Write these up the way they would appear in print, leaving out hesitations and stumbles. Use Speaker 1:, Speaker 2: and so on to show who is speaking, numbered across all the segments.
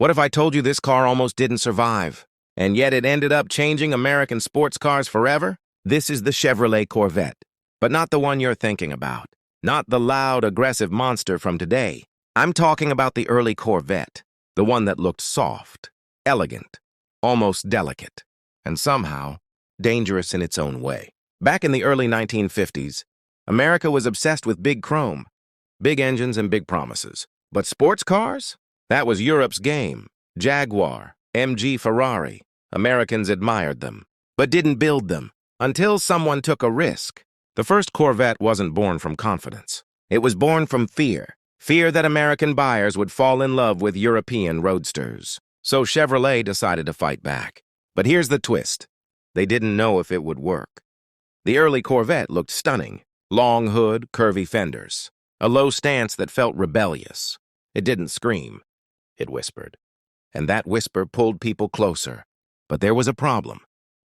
Speaker 1: What if I told you this car almost didn't survive, and yet it ended up changing American sports cars forever? This is the Chevrolet Corvette, but not the one you're thinking about. Not the loud, aggressive monster from today. I'm talking about the early Corvette, the one that looked soft, elegant, almost delicate, and somehow dangerous in its own way. Back in the early 1950s, America was obsessed with big chrome, big engines and big promises. But sports cars? That was Europe's game. Jaguar, MG Ferrari. Americans admired them, but didn't build them until someone took a risk. The first Corvette wasn't born from confidence. It was born from fear. Fear that American buyers would fall in love with European roadsters. So Chevrolet decided to fight back. But here's the twist. They didn't know if it would work. The early Corvette looked stunning. Long hood, curvy fenders. A low stance that felt rebellious. It didn't scream. It whispered. And that whisper pulled people closer. But there was a problem.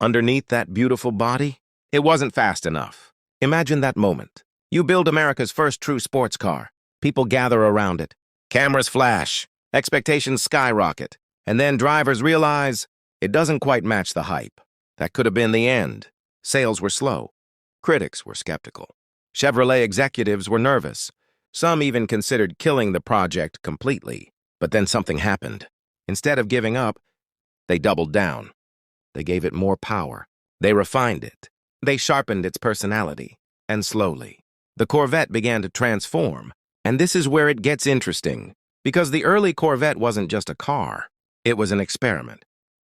Speaker 1: Underneath that beautiful body, it wasn't fast enough. Imagine that moment. You build America's first true sports car. People gather around it. Cameras flash. Expectations skyrocket. And then drivers realize it doesn't quite match the hype. That could have been the end. Sales were slow. Critics were skeptical. Chevrolet executives were nervous. Some even considered killing the project completely. But then something happened. Instead of giving up, they doubled down. They gave it more power. They refined it. They sharpened its personality. And slowly, the Corvette began to transform. And this is where it gets interesting. Because the early Corvette wasn't just a car. It was an experiment.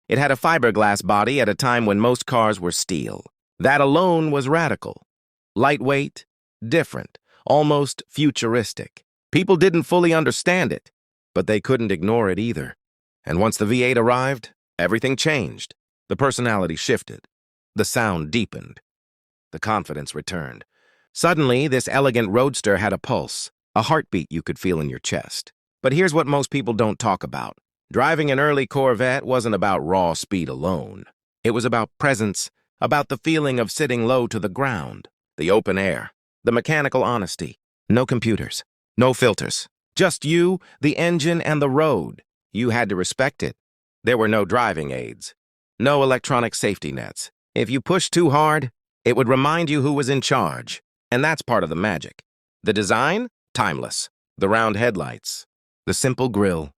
Speaker 1: It had a fiberglass body at a time when most cars were steel. That alone was radical. Lightweight, different, almost futuristic. People didn't fully understand it, but they couldn't ignore it either. And once the V8 arrived, everything changed. The personality shifted. The sound deepened. The confidence returned. Suddenly, this elegant roadster had a pulse, a heartbeat you could feel in your chest. But here's what most people don't talk about. Driving an early Corvette wasn't about raw speed alone. It was about presence, about the feeling of sitting low to the ground, the open air, the mechanical honesty. No computers, no filters. Just you, the engine, and the road. You had to respect it. There were no driving aids, no electronic safety nets. If you pushed too hard, it would remind you who was in charge. And that's part of the magic. The design? Timeless. The round headlights, the simple grille,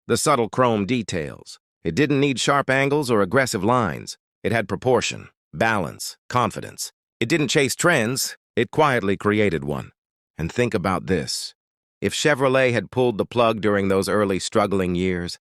Speaker 1: the subtle chrome details. It didn't need sharp angles or aggressive lines. It had proportion, balance, confidence. It didn't chase trends. It quietly created one. And think about this. If Chevrolet had pulled the plug during those early struggling years,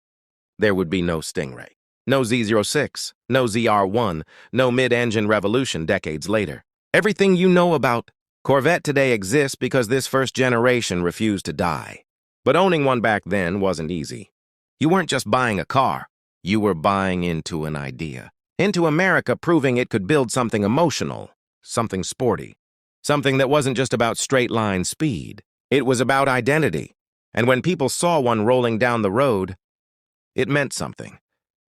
Speaker 1: there would be no Stingray, no Z06, no ZR1, no mid-engine revolution decades later. Everything you know about Corvette today exists because this first generation refused to die. But owning one back then wasn't easy. You weren't just buying a car. You were buying into an idea. Into America proving it could build something emotional, something sporty, something that wasn't just about straight-line speed. It was about identity. And when people saw one rolling down the road, it meant something.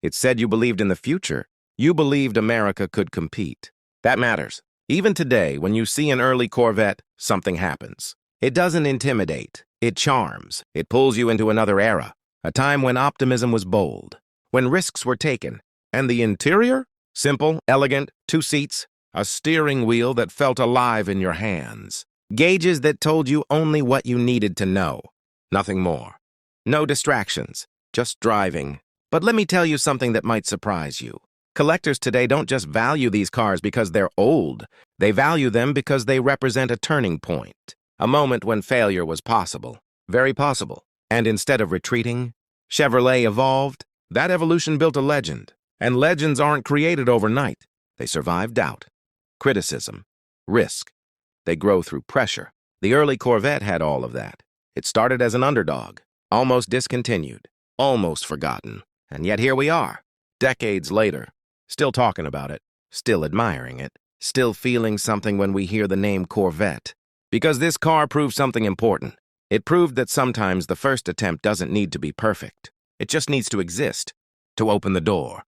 Speaker 1: It said you believed in the future. You believed America could compete. That matters. Even today, when you see an early Corvette, something happens. It doesn't intimidate. It charms. It pulls you into another era, a time when optimism was bold, when risks were taken. And the interior? Simple, elegant, 2 seats, a steering wheel that felt alive in your hands. Gauges that told you only what you needed to know. Nothing more. No distractions, just driving. But let me tell you something that might surprise you. Collectors today don't just value these cars because they're old. They value them because they represent a turning point, a moment when failure was possible, very possible. And instead of retreating, Chevrolet evolved. That evolution built a legend. And legends aren't created overnight. They survive doubt, criticism, risk. They grow through pressure. The early Corvette had all of that. It started as an underdog, almost discontinued, almost forgotten. And yet here we are, decades later, still talking about it, still admiring it, still feeling something when we hear the name Corvette. Because this car proved something important. It proved that sometimes the first attempt doesn't need to be perfect. It just needs to exist, to open the door,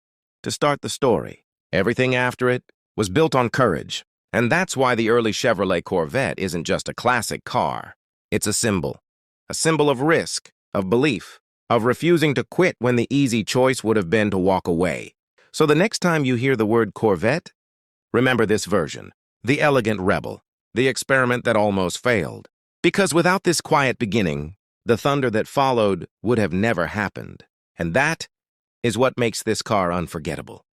Speaker 1: to start the story. Everything after it was built on courage. And that's why the early Chevrolet Corvette isn't just a classic car. It's a symbol of risk, of belief, of refusing to quit when the easy choice would have been to walk away. So the next time you hear the word Corvette, remember this version, the elegant rebel, the experiment that almost failed. Because without this quiet beginning, the thunder that followed would have never happened. And that is what makes this car unforgettable.